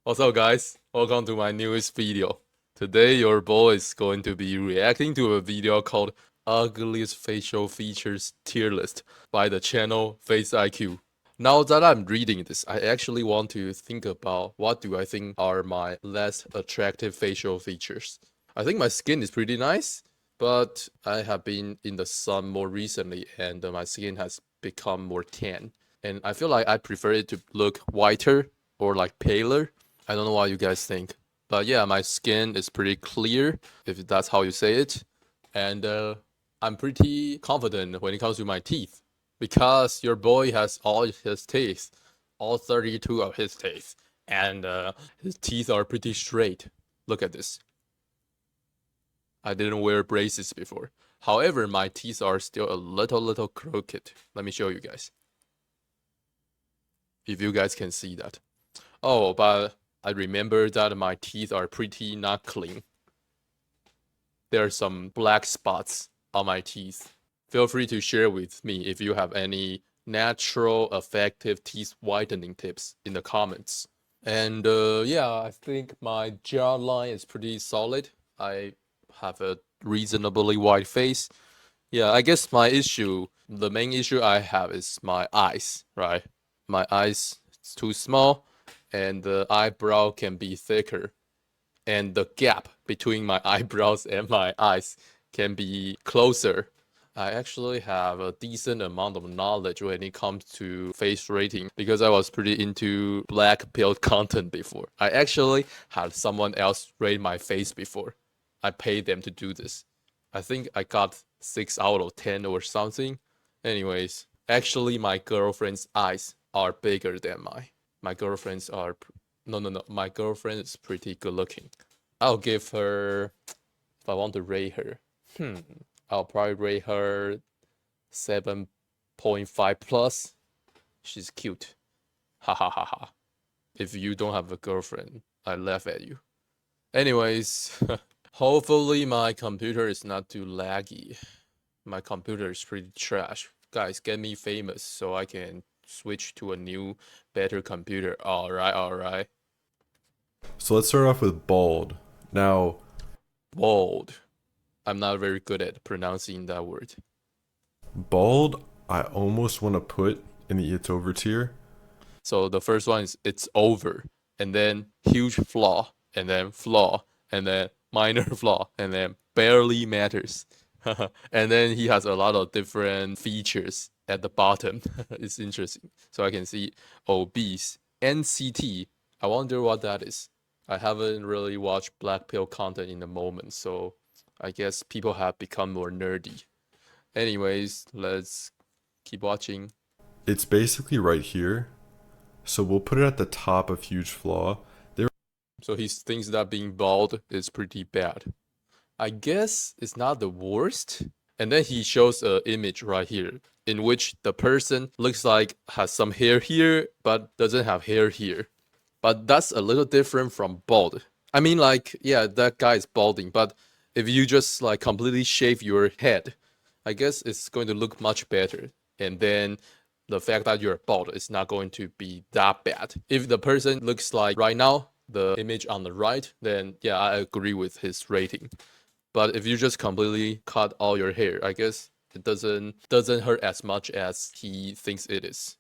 What's up, guys? Welcome to my newest video. Today, your boy is going to be reacting to a video called Ugliest Facial Features Tier List by the channel Face IQ. Now that I'm reading this, I actually want to think about what do I think are my less attractive facial features. I think my skin is pretty nice, but I have been in the sun more recently and my skin has become more tan. And I feel like I prefer it to look whiter or like paler. I don't know what you guys think. But yeah, my skin is pretty clear, if that's how you say it. And I'm pretty confident when it comes to my teeth. Because your boy has all his teeth, all 32 of his teeth. And his teeth are pretty straight. Look at this. I didn't wear braces before. However, my teeth are still a little crooked. Let me show you guys. If you guys can see that. Oh, but I remember that my teeth are pretty not clean. There are some black spots on my teeth. Feel free to share with me if you have any natural, effective teeth whitening tips in the comments. And yeah, I think my jawline is pretty solid. I have a reasonably wide face. Yeah, I guess the main issue I have is my eyes, right? My eyes is too small and the eyebrow can be thicker. And the gap between my eyebrows and my eyes can be closer. I actually have a decent amount of knowledge when it comes to face rating because I was pretty into blackpill content before. I actually had someone else rate my face before. I paid them to do this. I think I got 6 out of 10 or something. Anyways, actually my girlfriend's eyes are bigger than mine. My girlfriend's are no. My girlfriend is pretty good looking. I'll give her, if I want to rate her, I'll probably rate her 7.5 plus. She's cute. Ha ha ha ha. If you don't have a girlfriend, I laugh at you. Anyways, hopefully my computer is not too laggy. My computer is pretty trash. Guys, get me famous so I can switch to a new, better computer. Alright. So let's start off with bald. Now, Bold. I'm not very good at pronouncing that word. bald, I almost want to put in the it's over tier. So the first one is it's over, and then huge flaw, and then flaw, and then minor flaw, and then barely matters. And then he has a lot of different features at the bottom. It's interesting. So I can see obese, NCT. I wonder what that is. I haven't really watched blackpill content in the moment, so I guess people have become more nerdy. Anyways, let's keep watching. It's basically right here. So we'll put it at the top of huge flaw. So he thinks that being bald is pretty bad. I guess it's not the worst. And then he shows an image right here in which the person looks like has some hair here but doesn't have hair here. But that's a little different from bald. I mean, like, yeah, that guy is balding, but if you just like completely shave your head, I guess it's going to look much better. And then the fact that you're bald is not going to be that bad. If the person looks like right now, the image on the right, then yeah, I agree with his rating. But if you just completely cut all your hair, I guess it doesn't hurt as much as he thinks it is.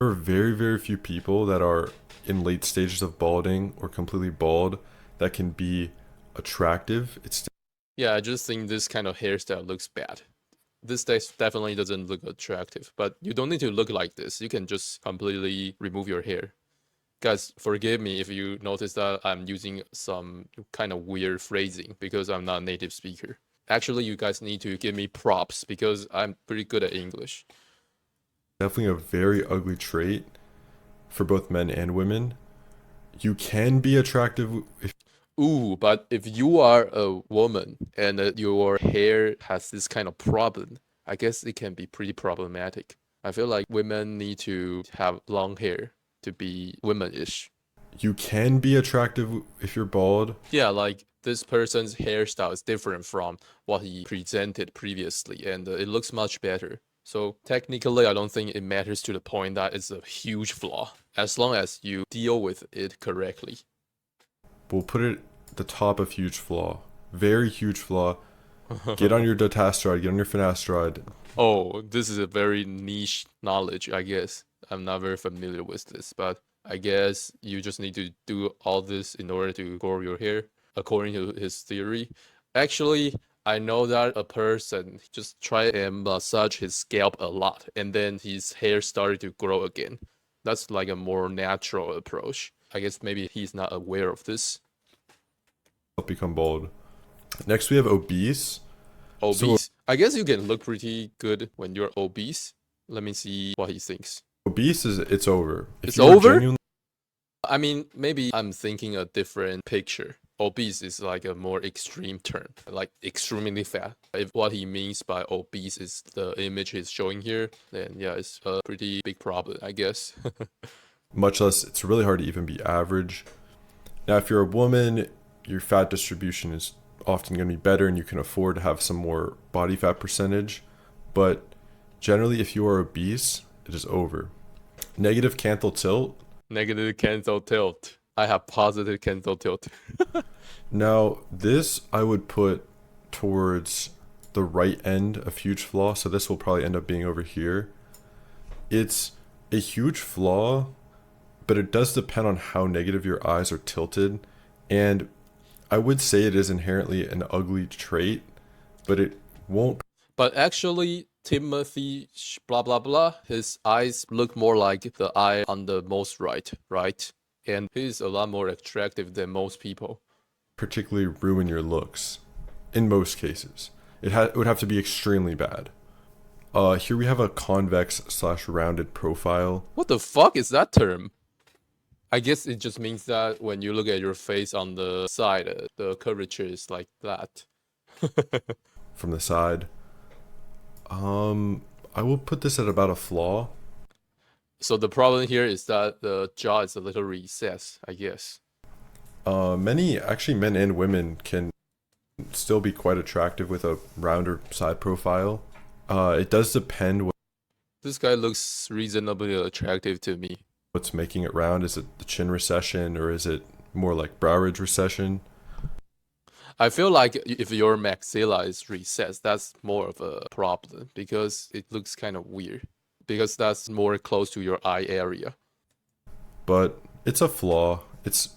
There are very few people that are in late stages of balding or completely bald that can be attractive. Yeah, I just think this kind of hairstyle looks bad. This definitely doesn't look attractive, but you don't need to look like this. You can just completely remove your hair. Guys, forgive me if you notice that I'm using some kind of weird phrasing because I'm not a native speaker. Actually, you guys need to give me props because I'm pretty good at English. Definitely a very ugly trait for both men and women. You can be attractive if Ooh, but if you are a woman and your hair has this kind of problem, I guess it can be pretty problematic. I feel like women need to have long hair to be womanish. you can be attractive if you're bald. Yeah, like this person's hairstyle is different from what he presented previously, and it looks much better. So technically, I don't think it matters to the point that it's a huge flaw, as long as you deal with it correctly. We'll put it at the top of huge flaw. Very huge flaw. Get on your dutasteride, get on your finasteride. Oh, this is a very niche knowledge, I guess. I'm not very familiar with this, but I guess you just need to do all this in order to grow your hair, according to his theory. Actually, I know that a person just tried and massage his scalp a lot, and then his hair started to grow again. That's like a more natural approach. I guess maybe he's not aware of this. Become bald. Next we have obese. Obese. I guess you can look pretty good when you're obese. Let me see what he thinks. Obese is it's over. It's over? I mean, maybe I'm thinking a different picture. Obese is like a more extreme term, like extremely fat. If what he means by obese is the image he's showing here, then yeah, it's a pretty big problem, I guess. Much less, it's really hard to even be average. Now, if you're a woman, your fat distribution is often going to be better and you can afford to have some more body fat percentage. But generally, if you are obese, it is over. Negative canthal tilt. Negative canthal tilt. I have positive canthal tilt. Now, this I would put towards the right end of huge flaw. So this will probably end up being over here. It's a huge flaw, but it does depend on how negative your eyes are tilted. And I would say it is inherently an ugly trait, but it won't. But actually, Timothy blah blah blah, his eyes look more like the eye on the most right? And he's a lot more attractive than most people. Particularly ruin your looks, in most cases. It would have to be extremely bad. Here we have a convex / rounded profile. What the fuck is that term? I guess it just means that when you look at your face on the side, the curvature is like that. From the side. I will put this at about a flaw. So the problem here is that the jaw is a little recessed, I guess. Many, actually men and women can still be quite attractive with a rounder side profile. It does depend This guy looks reasonably attractive to me. What's making it round. Is it the chin recession or is it more like brow ridge recession? I feel like if your maxilla is recessed, that's more of a problem because it looks kind of weird. Because that's more close to your eye area. But it's a flaw. It's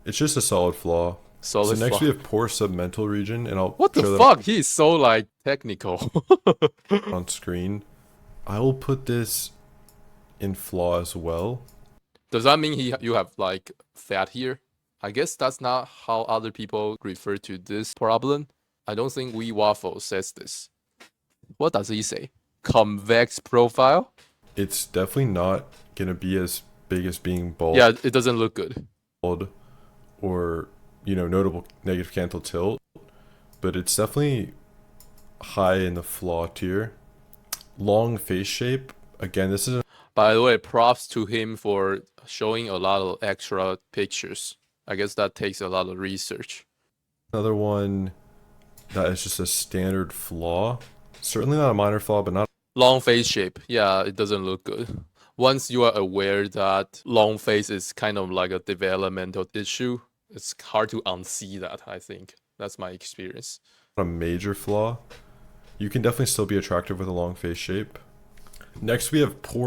just a solid flaw. Solid so next flaw. we have poor submental region, and I'll what the fuck? He's so like technical. on screen. I will put this in flaw as well. Does that mean you have like fat here? I guess that's not how other people refer to this problem. I don't think We Waffle says this. What does he say? Convex profile? It's definitely not gonna be as big as being bald. Yeah, it doesn't look good. Or, notable negative canthal tilt. But it's definitely high in the flaw tier. Long face shape. Again, this is By the way, props to him for showing a lot of extra pictures. I guess that takes a lot of research. Another one that is just a standard flaw. Certainly not a minor flaw, but not long face shape. Yeah, it doesn't look good. Once you are aware that long face is kind of like a developmental issue, it's hard to unsee that, I think. That's my experience. a major flaw. You can definitely still be attractive with a long face shape. Next, we have poor.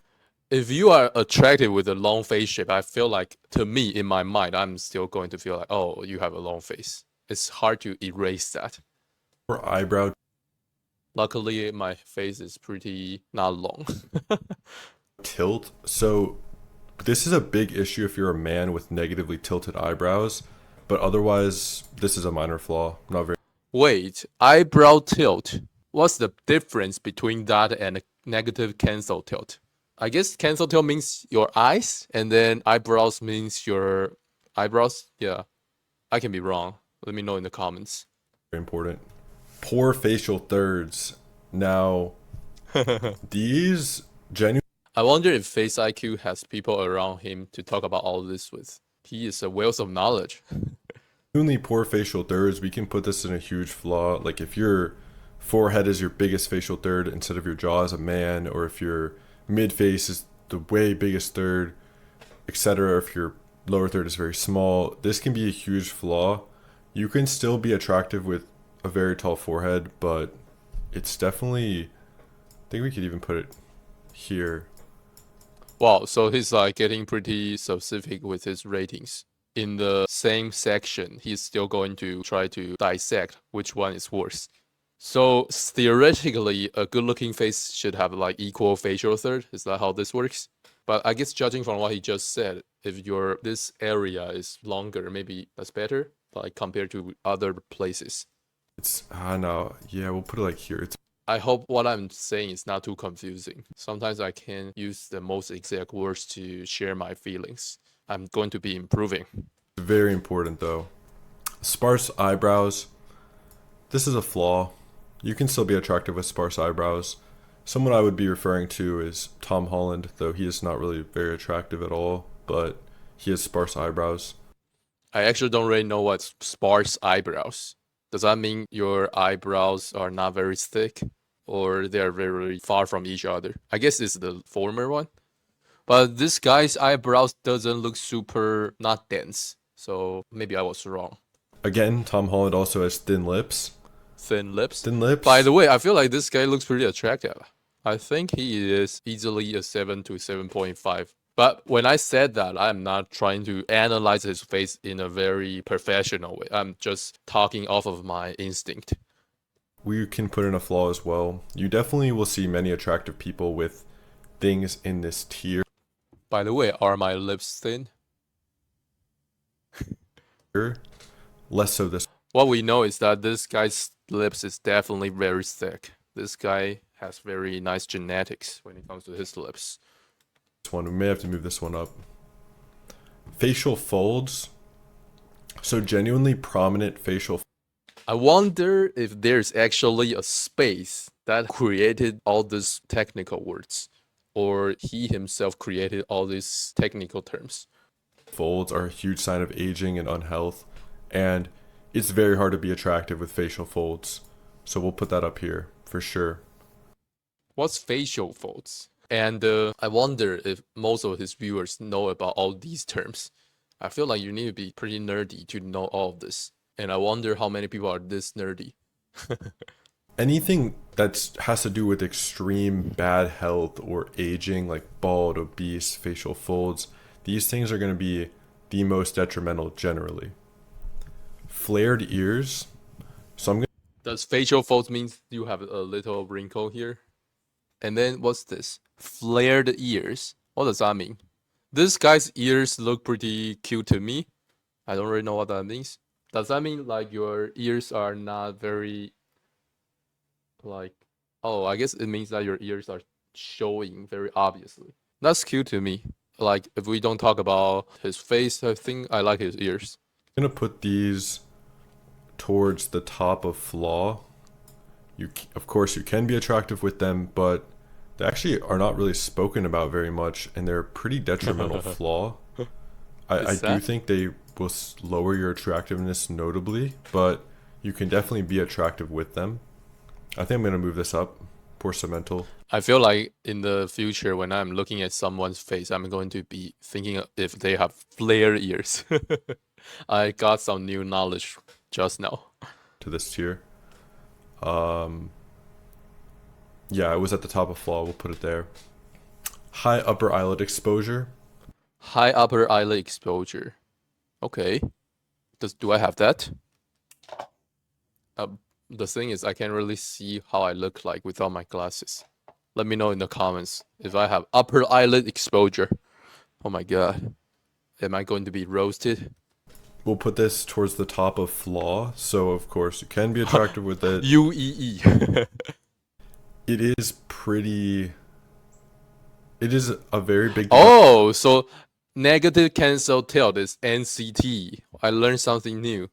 If you are attractive with a long face shape, I feel like, to me, in my mind, I'm still going to feel like, oh, you have a long face. It's hard to erase that. Eyebrow. Luckily, my face is pretty not long. Tilt. So this is a big issue if you're a man with negatively tilted eyebrows, but otherwise this is a minor flaw. Not very. Wait, eyebrow tilt. What's the difference between that and a negative canthal tilt? I guess canthal tilt means your eyes, and then eyebrows means your eyebrows. Yeah, I can be wrong. Let me know in the comments. Very important. Poor facial thirds. Now, these genuine. I wonder if Face IQ has people around him to talk about all this with. He is a wealth of knowledge. Genuinely poor facial thirds. We can put this in a huge flaw. Like if you're forehead is your biggest facial third instead of your jaw as a man, or if your mid face is the way biggest third, etc. If your lower third is very small, this can be a huge flaw. You can still be attractive with a very tall forehead, but it's definitely, I think we could even put it here. Wow, so he's like getting pretty specific with his ratings. In the same section, he's still going to try to dissect which one is worse. So theoretically, a good-looking face should have like equal facial third. Is that how this works? But I guess judging from what he just said, if this area is longer, maybe that's better, like compared to other places. No, yeah, we'll put it like here. I hope what I'm saying is not too confusing. Sometimes I can't use the most exact words to share my feelings. I'm going to be improving. Very important though. Sparse eyebrows. This is a flaw. You can still be attractive with sparse eyebrows. Someone I would be referring to is Tom Holland, though he is not really very attractive at all, but he has sparse eyebrows. I actually don't really know what's sparse eyebrows. Does that mean your eyebrows are not very thick or they're very far from each other? I guess it's the former one. But this guy's eyebrows doesn't look super not dense. So maybe I was wrong. Again, Tom Holland also has thin lips. Thin lips? Thin lips. By the way, I feel like this guy looks pretty attractive. I think he is easily a 7 to 7.5. But when I said that, I'm not trying to analyze his face in a very professional way. I'm just talking off of my instinct. We can put in a flaw as well. You definitely will see many attractive people with things in this tier. By the way, are my lips thin? Less so this. What we know is that this guy's lips is definitely very thick. This guy has very nice genetics when it comes to his lips. One, we may have to move this one up. Facial folds. So genuinely prominent facial. I wonder if there's actually a space that created all these technical words, or he himself created all these technical terms. Folds are a huge sign of aging and unhealth, and it's very hard to be attractive with facial folds. So we'll put that up here for sure. What's facial folds? And I wonder if most of his viewers know about all these terms. I feel like you need to be pretty nerdy to know all of this. And I wonder how many people are this nerdy. Anything that has to do with extreme bad health or aging, like bald, obese, facial folds, these things are going to be the most detrimental generally. Flared ears. So I'm going to... Does facial folds mean you have a little wrinkle here? And then what's this? Flared ears. What does that mean? This guy's ears look pretty cute to me. I don't really know what that means. Does that mean like your ears are not very like, oh, I guess it means that your ears are showing very obviously. That's cute to me. Like if we don't talk about his face, I think I like his ears. I'm going to put these towards the top of flaw. Of course, you can be attractive with them, but they actually are not really spoken about very much, and they're a pretty detrimental flaw. I do think they will lower your attractiveness notably, but you can definitely be attractive with them. I think I'm going to move this up. Poor submental. I feel like in the future, when I'm looking at someone's face, I'm going to be thinking if they have flared ears. I got some new knowledge just now. To this tier. Yeah, it was at the top of flaw. We'll put it there. High upper eyelid exposure. High upper eyelid exposure. Okay. Do I have that? The thing is, I can't really see how I look like without my glasses. Let me know in the comments if I have upper eyelid exposure. Oh my god. Am I going to be roasted? We'll put this towards the top of flaw, so of course you can be attractive with it. UEE. It is pretty... It is a very big... Oh, so negative canthal tilt is NCT. I learned something new.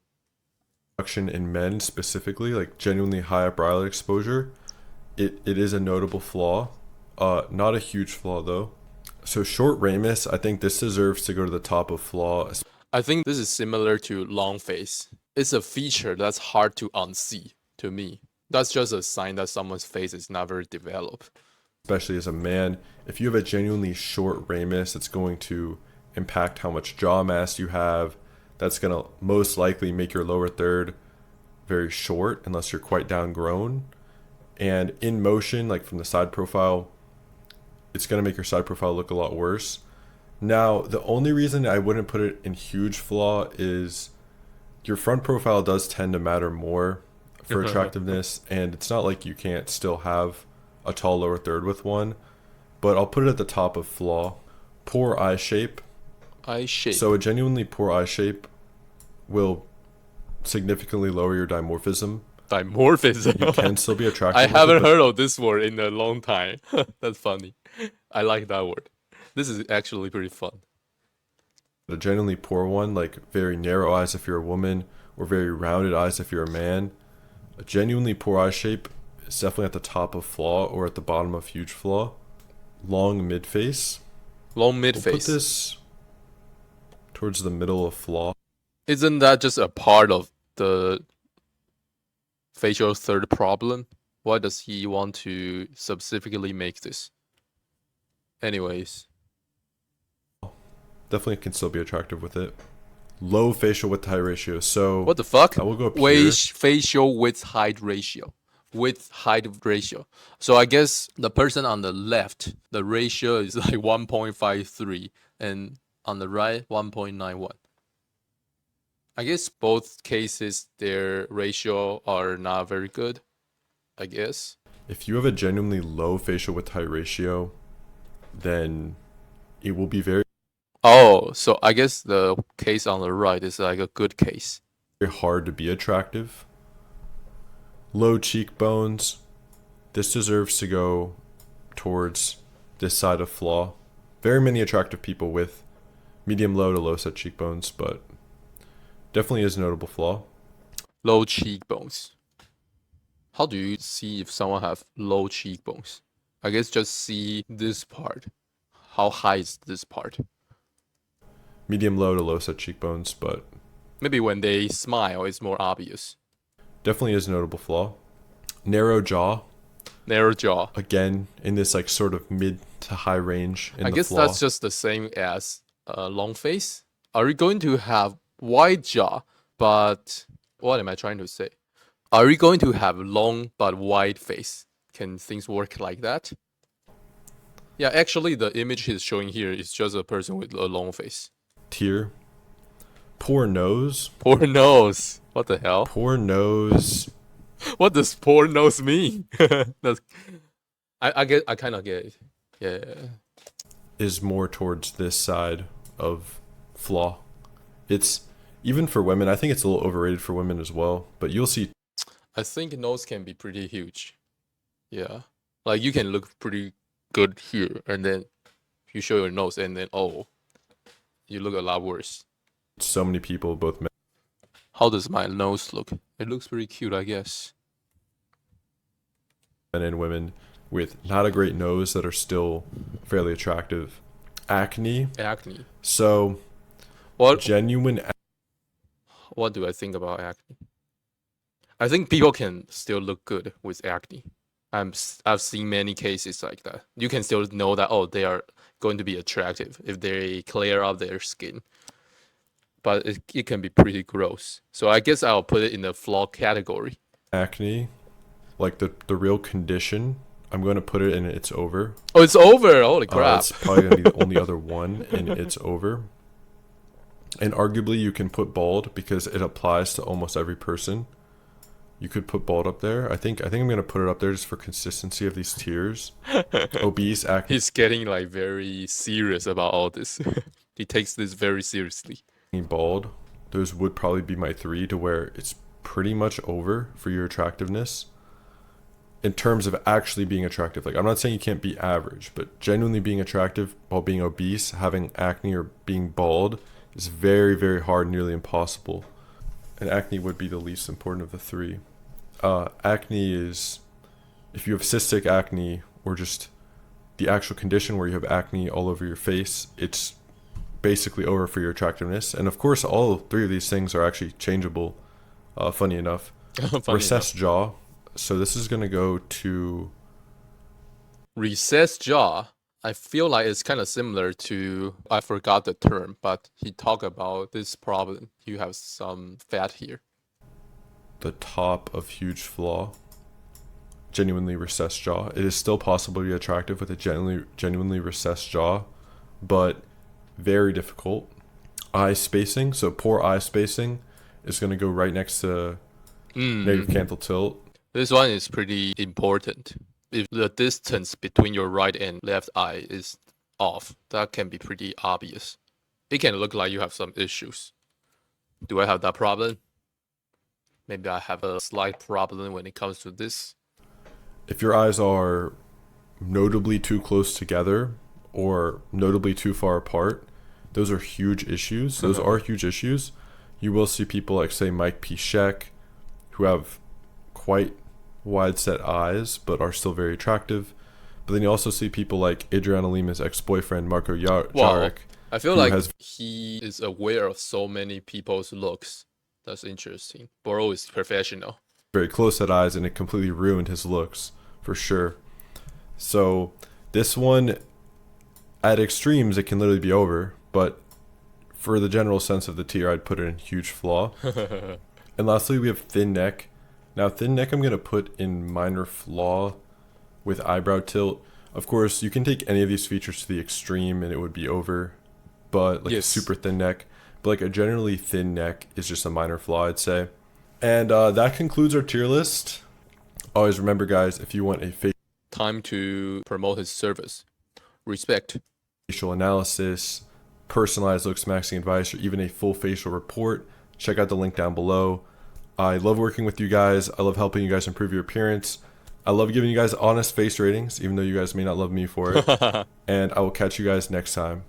In men specifically, like genuinely high upper eyelid exposure, it is a notable flaw. Not a huge flaw though. So short ramus, I think this deserves to go to the top of flaw. I think this is similar to long face. It's a feature that's hard to unsee to me. That's just a sign that someone's face is not very developed. especially as a man. If you have a genuinely short ramus, it's going to impact how much jaw mass you have. That's going to most likely make your lower third very short unless you're quite downgrown. And in motion, like from the side profile, it's going to make your side profile look a lot worse. Now, the only reason I wouldn't put it in huge flaw is your front profile does tend to matter more for attractiveness, and it's not like you can't still have a tall lower third with one, but I'll put it at the top of flaw. Poor eye shape. Eye shape. So a genuinely poor eye shape will significantly lower your dimorphism. Dimorphism. You can still be attractive. I with it, haven't but heard of this word in a long time. That's funny. I like that word. This is actually pretty fun. a genuinely poor one, like very narrow eyes if you're a woman, or very rounded eyes if you're a man. A genuinely poor eye shape is definitely at the top of flaw or at the bottom of huge flaw. Long mid face. Long mid We'll face. put this towards the middle of flaw. Isn't that just a part of the facial third problem? Why does he want to specifically make this? Anyways. Definitely can still be attractive with it. Low facial width to height ratio. So What the fuck? I will go up here. Facial width height ratio. Width height ratio. So I guess the person on the left, the ratio is like 1.53, and on the right 1.91. I guess both cases their ratio are not very good. I guess. If you have a genuinely low facial width to height ratio, then it will be very Oh, so I guess the case on the right is like a good case. hard to be attractive. Low cheekbones. This deserves to go towards this side of flaw. Very many attractive people with medium low to low set cheekbones, but definitely is a notable flaw. Low cheekbones. How do you see if someone have low cheekbones? I guess just see this part. How high is this part? Medium low to low set cheekbones, but Maybe when they smile, it's more obvious. definitely is a notable flaw. Narrow jaw. Narrow jaw. Again, in this like sort of mid to high range in I the guess flaw. that's just the same as long face. Are we going to have wide jaw, but what am I trying to say? Are we going to have long but wide face? Can things work like that? Yeah, actually, the image he's showing here is just a person with a long face. Tear. Poor nose. Poor nose. What the hell? Poor nose. What does poor nose mean? That's, I kind of get it. Yeah. Is more towards this side of flaw. It's even for women, I think it's a little overrated for women as well, but you'll see I think nose can be pretty huge. Yeah. Like you can look pretty good here, and then you show your nose, and then oh, you look a lot worse. so many people, both men How does my nose look? It looks pretty cute, I guess. and women, with not a great nose that are still fairly attractive. Acne. Acne. So What genuine What do I think about acne? I think people can still look good with acne. I've seen many cases like that. You can still know that oh, they are going to be attractive if they clear up their skin. But it can be pretty gross. So I guess I'll put it in the flaw category. acne, like the real condition, I'm going to put it in it's over. Oh, it's over. Holy crap. It's probably going to be the only other one, and it's over. And arguably, you can put bald because it applies to almost every person. You could put bald up there. I think I'm going to put it up there just for consistency of these tiers. Obese, acne, He's getting like very serious about all this. He takes this very seriously. bald. Those would probably be my three to where it's pretty much over for your attractiveness. In terms of actually being attractive. Like, I'm not saying you can't be average, but genuinely being attractive while being obese, having acne, or being bald is very, very hard, nearly impossible. And acne would be the least important of the three. Acne is, if you have cystic acne or just the actual condition where you have acne all over your face, it's basically over for your attractiveness. And of course, all three of these things are actually changeable, funny enough. Funny Recessed jaw, So this is gonna go to Recessed jaw. I feel like it's kind of similar to, I forgot the term, but he talked about this problem. You have some fat here. the top of huge flaw. Genuinely recessed jaw. It is still possible to be attractive with a genuinely recessed jaw, but very difficult. Eye spacing. So poor eye spacing is going to go right next to negative canthal tilt. This one is pretty important. If the distance between your right and left eye is off, that can be pretty obvious. It can look like you have some issues. Do I have that problem? Maybe I have a slight problem when it comes to this. If your eyes are notably too close together or notably too far apart, those are huge issues. Those are huge issues. You will see people like, say, Mike P. Sheck, who have quite wide set eyes but are still very attractive. But then you also see people like Adriana Lima's ex-boyfriend Marco Jarek. I feel like he is aware of so many people's looks. That's interesting. Boro is professional. Very close set eyes, and it completely ruined his looks for sure. So this one, at extremes, it can literally be over. But for the general sense of the tier, I'd put it in huge flaw. And lastly, we have thin neck. Now, thin neck I'm going to put in minor flaw with eyebrow tilt. Of course, you can take any of these features to the extreme and it would be over. But like a super thin neck. But like a generally thin neck is just a minor flaw, I'd say. And that concludes our tier list. Always remember, guys, if you want a time to promote his service, respect, facial analysis, personalized looks maxing advice, or even a full facial report, check out the link down below. I love working with you guys. I love helping you guys improve your appearance. I love giving you guys honest face ratings, even though you guys may not love me for it. And I will catch you guys next time.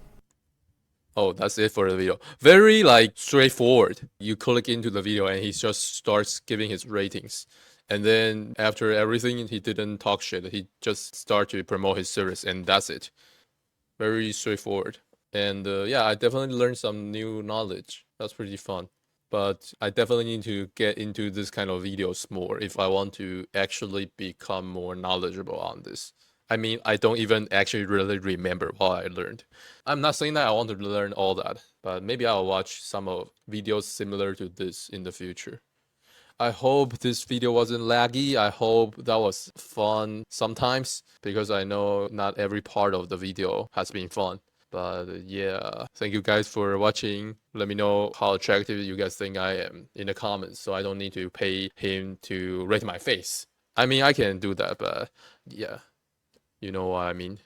Oh, that's it for the video. Very like straightforward. You click into the video and he just starts giving his ratings. And then after everything, he didn't talk shit. He just started to promote his service and that's it. Very straightforward. And yeah, I definitely learned some new knowledge. That's pretty fun. But I definitely need to get into this kind of videos more if I want to actually become more knowledgeable on this. I mean, I don't even actually really remember what I learned. I'm not saying that I want to learn all that, but maybe I'll watch some of videos similar to this in the future. I hope this video wasn't laggy. I hope that was fun sometimes, because I know not every part of the video has been fun. But yeah, thank you guys for watching. Let me know how attractive you guys think I am in the comments, so I don't need to pay him to rate my face. I mean, I can do that, but yeah, you know what I mean.